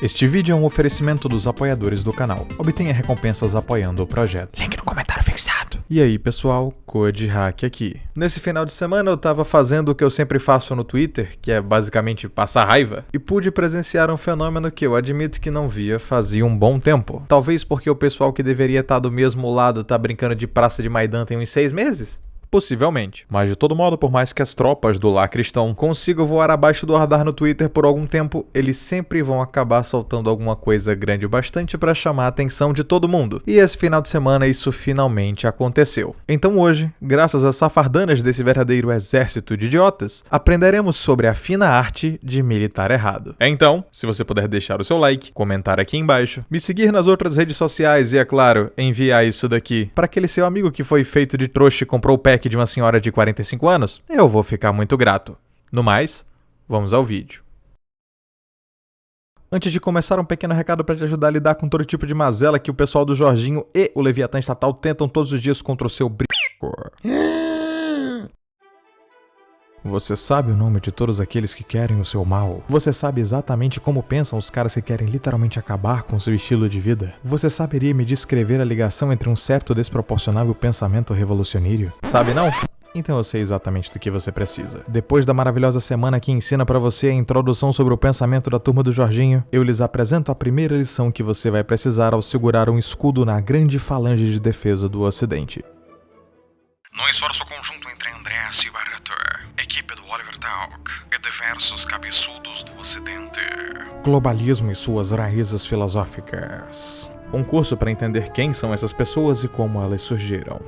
Este vídeo é um oferecimento dos apoiadores do canal. Obtenha recompensas apoiando o projeto. Link no comentário fixado. E aí pessoal, CodeHack aqui. Nesse final de semana eu tava fazendo o que eu sempre faço no Twitter, que é basicamente passar raiva, e pude presenciar um fenômeno que eu admito que não via fazia um bom tempo. Talvez porque o pessoal que deveria estar do mesmo lado tá brincando de Praça de Maidan tem uns 6 meses? Possivelmente. Mas de todo modo, por mais que as tropas do Lacristão consigam voar abaixo do radar no Twitter por algum tempo, eles sempre vão acabar soltando alguma coisa grande o bastante para chamar a atenção de todo mundo. E esse final de semana isso finalmente aconteceu. Então hoje, graças às safardanas desse verdadeiro exército de idiotas, aprenderemos sobre a fina arte de militar errado. Então, se você puder deixar o seu like, comentar aqui embaixo, me seguir nas outras redes sociais e, é claro, enviar isso daqui para aquele seu amigo que foi feito de trouxa e comprou o pack de uma senhora de 45 anos, eu vou ficar muito grato. No mais, vamos ao vídeo. Antes de começar, um pequeno recado para te ajudar a lidar com todo tipo de mazela que o pessoal do Jorginho e o Leviatã Estatal tentam todos os dias contra o seu Você sabe o nome de todos aqueles que querem o seu mal? Você sabe exatamente como pensam os caras que querem literalmente acabar com o seu estilo de vida? Você saberia me descrever a ligação entre um septo desproporcional e o pensamento revolucionário? Sabe não? Então eu sei exatamente do que você precisa. Depois da maravilhosa semana que ensina pra você a introdução sobre o pensamento da turma do Jorginho, eu lhes apresento a primeira lição que você vai precisar ao segurar um escudo na grande falange de defesa do Ocidente. No esforço conjunto entre Andreas e Barreto, equipe do Oliver Talk e diversos cabeçudos do Ocidente. Globalismo e suas raízes filosóficas. Um curso para entender quem são essas pessoas e como elas surgiram.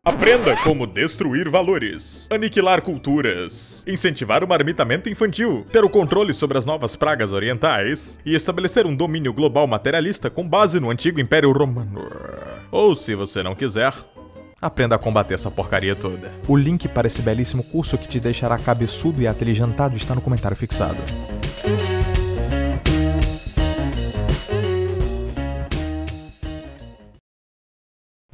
Aprenda como destruir valores, aniquilar culturas, incentivar o marmitamento infantil, ter o controle sobre as novas pragas orientais e estabelecer um domínio global materialista com base no antigo Império Romano. Ou, se você não quiser, aprenda a combater essa porcaria toda. O link para esse belíssimo curso que te deixará cabeçudo e inteligentado está no comentário fixado.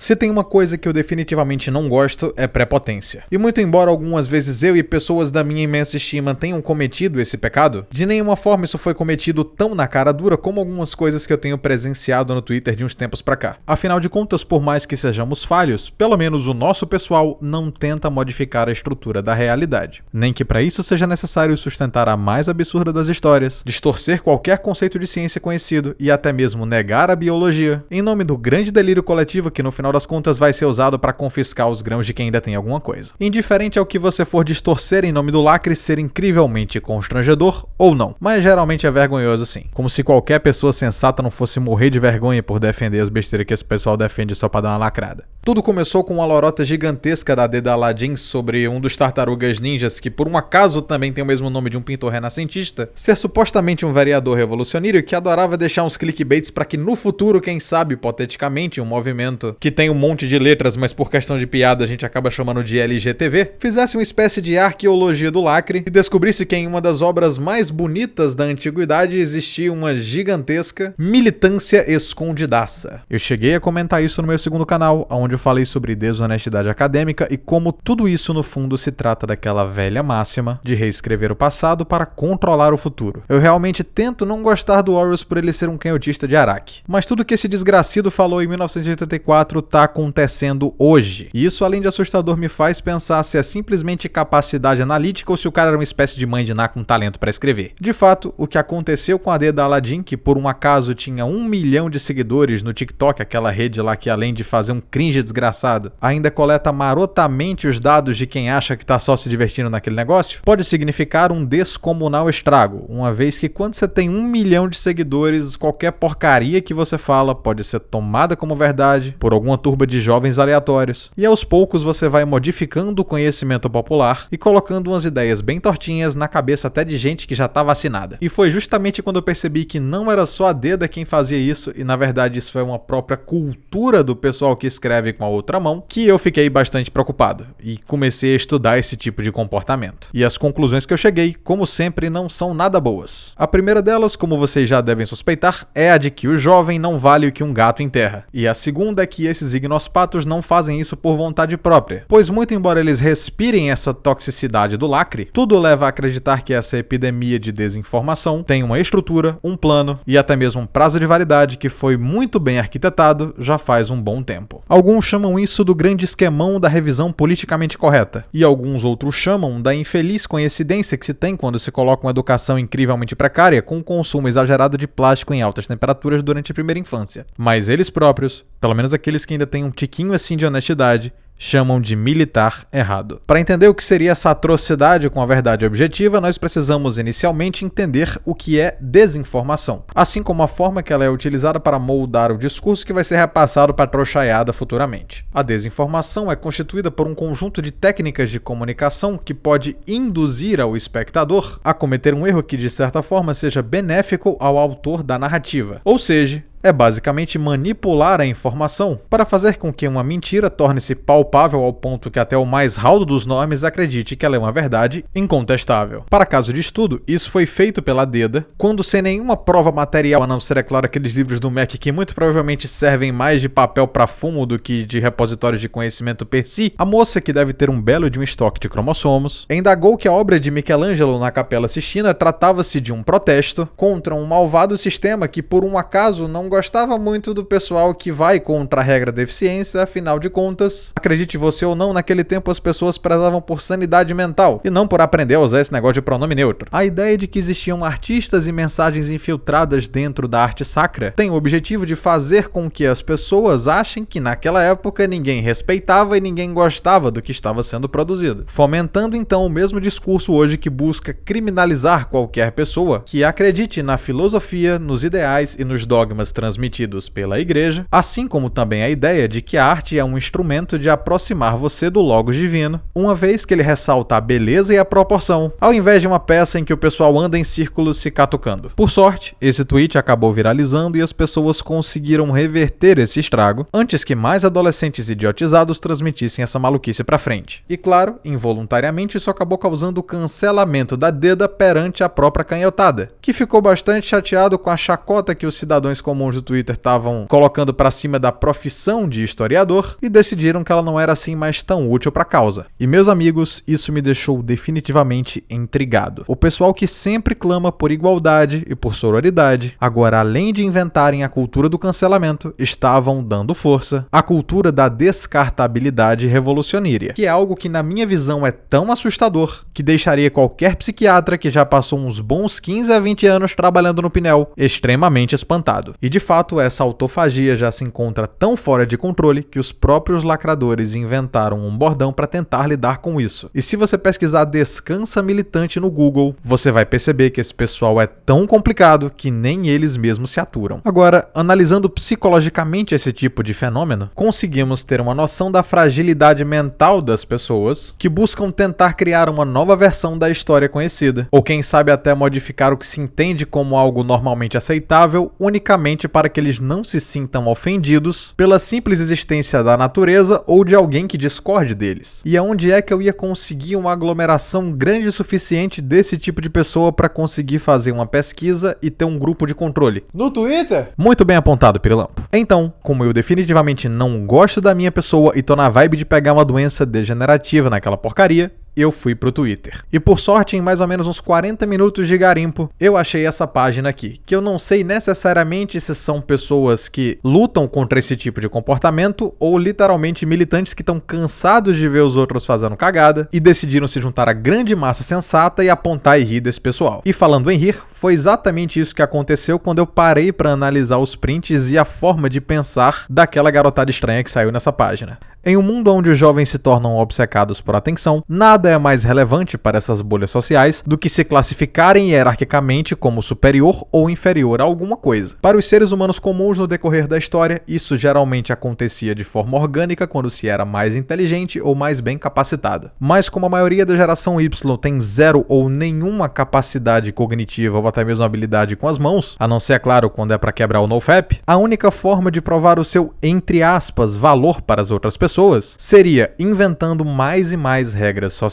Se tem uma coisa que eu definitivamente não gosto, é prepotência. E muito embora algumas vezes eu e pessoas da minha imensa estima tenham cometido esse pecado, de nenhuma forma isso foi cometido tão na cara dura como algumas coisas que eu tenho presenciado no Twitter de uns tempos pra cá. Afinal de contas, por mais que sejamos falhos, pelo menos o nosso pessoal não tenta modificar a estrutura da realidade. Nem que pra isso seja necessário sustentar a mais absurda das histórias, distorcer qualquer conceito de ciência conhecido e até mesmo negar a biologia, em nome do grande delírio coletivo que no final das contas vai ser usado para confiscar os grãos de quem ainda tem alguma coisa. Indiferente ao que você for distorcer em nome do lacre ser incrivelmente constrangedor ou não, mas geralmente é vergonhoso sim. Como se qualquer pessoa sensata não fosse morrer de vergonha por defender as besteiras que esse pessoal defende só para dar uma lacrada. Tudo começou com uma lorota gigantesca da Deda Aladdin sobre um dos tartarugas ninjas que por um acaso também tem o mesmo nome de um pintor renascentista, ser supostamente um vereador revolucionário que adorava deixar uns clickbaits para que no futuro, quem sabe, hipoteticamente, um movimento que tem um monte de letras, mas por questão de piada a gente acaba chamando de LGTV, fizesse uma espécie de arqueologia do lacre e descobrisse que em uma das obras mais bonitas da antiguidade existia uma gigantesca militância escondidaça. Eu cheguei a comentar isso no meu segundo canal, onde eu falei sobre desonestidade acadêmica e como tudo isso no fundo se trata daquela velha máxima de reescrever o passado para controlar o futuro. Eu realmente tento não gostar do Horus por ele ser um canhotista de Araque, mas tudo que esse desgracido falou em 1984 tá acontecendo hoje. E isso, além de assustador, me faz pensar se é simplesmente capacidade analítica ou se o cara era uma espécie de mãe de Ná com talento para escrever. De fato, o que aconteceu com a Deda Aladdin, que por um acaso tinha 1 milhão de seguidores no TikTok, aquela rede lá que além de fazer um cringe desgraçado, ainda coleta marotamente os dados de quem acha que tá só se divertindo naquele negócio, pode significar um descomunal estrago, uma vez que quando você tem 1 milhão de seguidores, qualquer porcaria que você fala pode ser tomada como verdade por alguma turba de jovens aleatórios. E aos poucos você vai modificando o conhecimento popular e colocando umas ideias bem tortinhas na cabeça até de gente que já tá vacinada. E foi justamente quando eu percebi que não era só a Deda quem fazia isso, e na verdade isso foi uma própria cultura do pessoal que escreve escrever com a outra mão, que eu fiquei bastante preocupado e comecei a estudar esse tipo de comportamento. E as conclusões que eu cheguei, como sempre, não são nada boas. A primeira delas, como vocês já devem suspeitar, é a de que o jovem não vale o que um gato enterra. E a segunda é que esses ignospatos não fazem isso por vontade própria, pois muito embora eles respirem essa toxicidade do lacre, tudo leva a acreditar que essa epidemia de desinformação tem uma estrutura, um plano e até mesmo um prazo de validade que foi muito bem arquitetado já faz um bom tempo. Alguns chamam isso do grande esquemão da revisão politicamente correta, e alguns outros chamam da infeliz coincidência que se tem quando se coloca uma educação incrivelmente precária com o consumo exagerado de plástico em altas temperaturas durante a primeira infância. Mas eles próprios, pelo menos aqueles que ainda têm um tiquinho assim de honestidade, chamam de militar errado. Para entender o que seria essa atrocidade com a verdade objetiva, nós precisamos inicialmente entender o que é desinformação, assim como a forma que ela é utilizada para moldar o discurso que vai ser repassado para a trouxaiada futuramente. A desinformação é constituída por um conjunto de técnicas de comunicação que pode induzir ao espectador a cometer um erro que de certa forma seja benéfico ao autor da narrativa, ou seja, é basicamente manipular a informação para fazer com que uma mentira torne-se palpável ao ponto que até o mais raudo dos nomes acredite que ela é uma verdade incontestável. Para caso de estudo, isso foi feito pela DEDA, quando sem nenhuma prova material, a não ser, é claro, aqueles livros do MEC que muito provavelmente servem mais de papel para fumo do que de repositórios de conhecimento per si, a moça, que deve ter um belo de um estoque de cromossomos, indagou que a obra de Michelangelo na Capela Sistina tratava-se de um protesto contra um malvado sistema que por um acaso não gostava muito do pessoal que vai contra a regra da eficiência, afinal de contas, acredite você ou não, naquele tempo as pessoas prezavam por sanidade mental e não por aprender a usar esse negócio de pronome neutro. A ideia de que existiam artistas e mensagens infiltradas dentro da arte sacra tem o objetivo de fazer com que as pessoas achem que naquela época ninguém respeitava e ninguém gostava do que estava sendo produzido, fomentando então o mesmo discurso hoje que busca criminalizar qualquer pessoa que acredite na filosofia, nos ideais e nos dogmas transmitidos pela igreja, assim como também a ideia de que a arte é um instrumento de aproximar você do Logos divino, uma vez que ele ressalta a beleza e a proporção, ao invés de uma peça em que o pessoal anda em círculos se catucando. Por sorte, esse tweet acabou viralizando e as pessoas conseguiram reverter esse estrago antes que mais adolescentes idiotizados transmitissem essa maluquice pra frente. E claro, involuntariamente isso acabou causando o cancelamento da DEDA perante a própria canhotada, que ficou bastante chateado com a chacota que os cidadãos comuns do Twitter estavam colocando pra cima da profissão de historiador e decidiram que ela não era assim mais tão útil pra causa. E meus amigos, isso me deixou definitivamente intrigado. O pessoal que sempre clama por igualdade e por sororidade, agora além de inventarem a cultura do cancelamento, estavam dando força à cultura da descartabilidade revolucionária, que é algo que na minha visão é tão assustador que deixaria qualquer psiquiatra que já passou uns bons 15 a 20 anos trabalhando no Pinel extremamente espantado. E de fato, essa autofagia já se encontra tão fora de controle que os próprios lacradores inventaram um bordão para tentar lidar com isso. E se você pesquisar descansa militante no Google, você vai perceber que esse pessoal é tão complicado que nem eles mesmos se aturam. Agora, analisando psicologicamente esse tipo de fenômeno, conseguimos ter uma noção da fragilidade mental das pessoas que buscam tentar criar uma nova versão da história conhecida, ou quem sabe até modificar o que se entende como algo normalmente aceitável unicamente para que eles não se sintam ofendidos pela simples existência da natureza ou de alguém que discorde deles. E aonde é que eu ia conseguir uma aglomeração grande o suficiente desse tipo de pessoa para conseguir fazer uma pesquisa e ter um grupo de controle? No Twitter? Muito bem apontado, Pirilampo. Então, como eu definitivamente não gosto da minha pessoa e tô na vibe de pegar uma doença degenerativa naquela porcaria, eu fui pro Twitter. E por sorte, em mais ou menos uns 40 minutos de garimpo, eu achei essa página aqui, que eu não sei necessariamente se são pessoas que lutam contra esse tipo de comportamento ou literalmente militantes que estão cansados de ver os outros fazendo cagada e decidiram se juntar à grande massa sensata e apontar e rir desse pessoal. E falando em rir, foi exatamente isso que aconteceu quando eu parei para analisar os prints e a forma de pensar daquela garotada estranha que saiu nessa página. Em um mundo onde os jovens se tornam obcecados por atenção, nada nada é mais relevante para essas bolhas sociais do que se classificarem hierarquicamente como superior ou inferior a alguma coisa. Para os seres humanos comuns no decorrer da história, isso geralmente acontecia de forma orgânica quando se era mais inteligente ou mais bem capacitado. Mas como a maioria da geração Y tem zero ou nenhuma capacidade cognitiva ou até mesmo habilidade com as mãos, a não ser, é claro, quando é para quebrar o NoFap, a única forma de provar o seu, entre aspas, valor para as outras pessoas seria inventando mais e mais regras sociais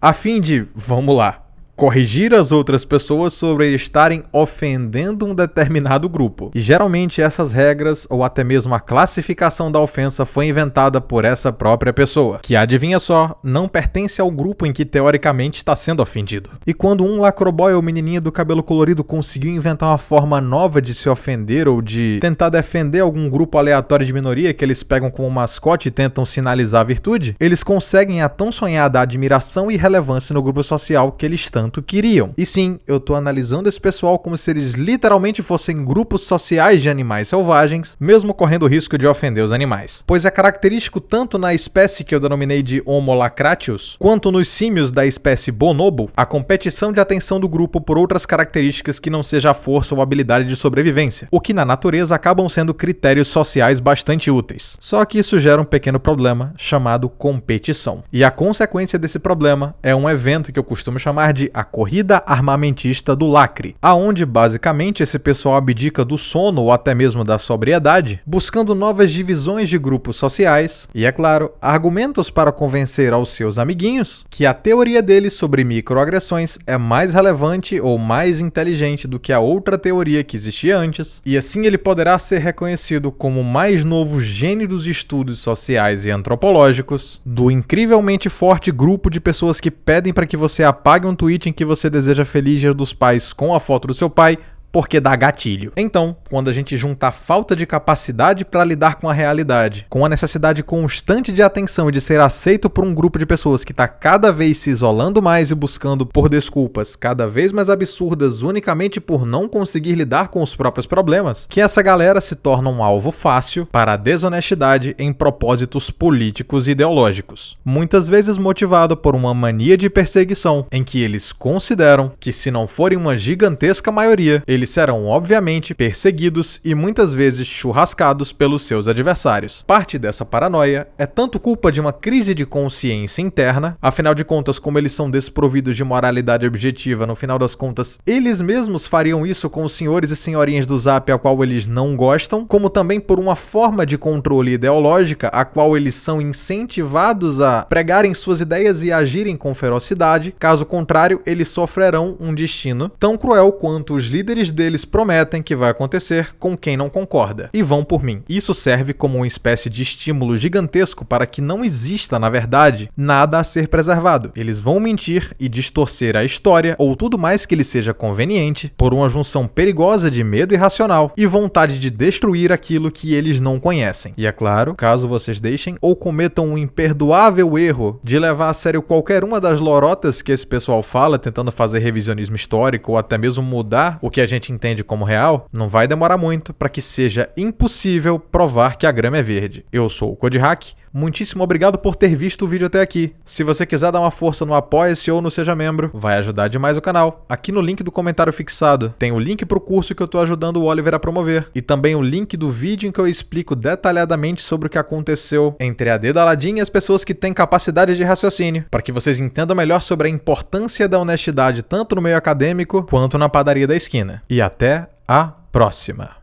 a fim de, vamos lá, corrigir as outras pessoas sobre estarem ofendendo um determinado grupo. E geralmente essas regras, ou até mesmo a classificação da ofensa, foi inventada por essa própria pessoa, que, adivinha só, não pertence ao grupo em que teoricamente está sendo ofendido. E quando um lacroboy ou menininha do cabelo colorido conseguiu inventar uma forma nova de se ofender ou de tentar defender algum grupo aleatório de minoria que eles pegam como mascote e tentam sinalizar a virtude, eles conseguem a tão sonhada admiração e relevância no grupo social que eles tanto queriam. E sim, eu tô analisando esse pessoal como se eles literalmente fossem grupos sociais de animais selvagens, mesmo correndo o risco de ofender os animais. Pois é característico tanto na espécie que eu denominei de Homo lacratius, quanto nos símios da espécie bonobo, a competição de atenção do grupo por outras características que não seja a força ou habilidade de sobrevivência, o que na natureza acabam sendo critérios sociais bastante úteis. Só que isso gera um pequeno problema chamado competição. E a consequência desse problema é um evento que eu costumo chamar de a corrida armamentista do lacre, aonde basicamente esse pessoal abdica do sono ou até mesmo da sobriedade, buscando novas divisões de grupos sociais e, é claro, argumentos para convencer aos seus amiguinhos que a teoria deles sobre microagressões é mais relevante ou mais inteligente do que a outra teoria que existia antes, e assim ele poderá ser reconhecido como o mais novo gênio dos estudos sociais e antropológicos, do incrivelmente forte grupo de pessoas que pedem para que você apague um tweet em que você deseja Feliz Dia dos Pais com a foto do seu pai, porque dá gatilho. Então, quando a gente junta a falta de capacidade para lidar com a realidade, com a necessidade constante de atenção e de ser aceito por um grupo de pessoas que está cada vez se isolando mais e buscando por desculpas cada vez mais absurdas unicamente por não conseguir lidar com os próprios problemas, que essa galera se torna um alvo fácil para a desonestidade em propósitos políticos e ideológicos, muitas vezes motivado por uma mania de perseguição, em que eles consideram que, se não forem uma gigantesca maioria, eles serão obviamente perseguidos e muitas vezes churrascados pelos seus adversários. Parte dessa paranoia é tanto culpa de uma crise de consciência interna, afinal de contas, como eles são desprovidos de moralidade objetiva, no final das contas, eles mesmos fariam isso com os senhores e senhorinhas do Zap a qual eles não gostam, como também por uma forma de controle ideológica a qual eles são incentivados a pregarem suas ideias e agirem com ferocidade, caso contrário, eles sofrerão um destino tão cruel quanto os líderes deles prometem que vai acontecer com quem não concorda. E vão por mim. Isso serve como uma espécie de estímulo gigantesco para que não exista, na verdade, nada a ser preservado. Eles vão mentir e distorcer a história, ou tudo mais que lhe seja conveniente, por uma junção perigosa de medo irracional e vontade de destruir aquilo que eles não conhecem. E é claro, caso vocês deixem ou cometam um imperdoável erro de levar a sério qualquer uma das lorotas que esse pessoal fala, tentando fazer revisionismo histórico ou até mesmo mudar o que a gente entende como real, não vai demorar muito para que seja impossível provar que a grama é verde. Eu sou o CodeHack, muitíssimo obrigado por ter visto o vídeo até aqui. Se você quiser dar uma força no Apoia-se ou no Seja Membro, vai ajudar demais o canal. Aqui no link do comentário fixado tem o link pro curso que eu tô ajudando o Oliver a promover, e também o link do vídeo em que eu explico detalhadamente sobre o que aconteceu entre a Dedaladinha e as pessoas que têm capacidade de raciocínio, para que vocês entendam melhor sobre a importância da honestidade tanto no meio acadêmico quanto na padaria da esquina. E até a próxima!